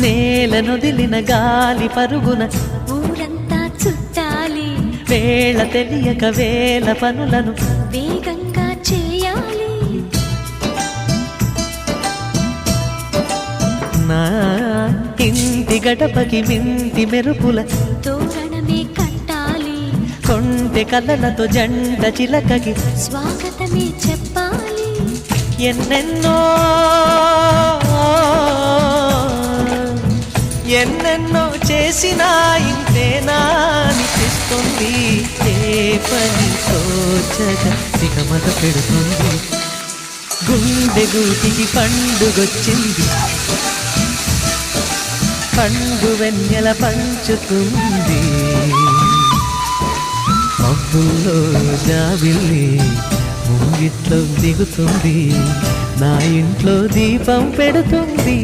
నేలనొదిలిన గాలి పరుగున ఊరంతా చుట్టాలి, వేళ తెలియక వేల పనులను వేగంగా చేయాలి. నా ఇంటి గడపకి మింటి మెరుపుల తోరణమే కట్టాలి, కొంటె కలలతో జంట చిలకకి స్వాగతమే చెప్పాలి. ఎన్నెన్నో ఎన్నెన్నో చేసినా ఇంతేనా అనిపిస్తుంది. ఏ పని తోచక దిగమత పెడుతుంది. గుండె గూటికి పండుగొచ్చింది, పండు వెన్నెల పంచుతుంది. మబ్బుల్లో జాబిల్లి ముంగిట్లో దిగుతుంది, నా ఇంట్లో దీపం పెడుతుంది.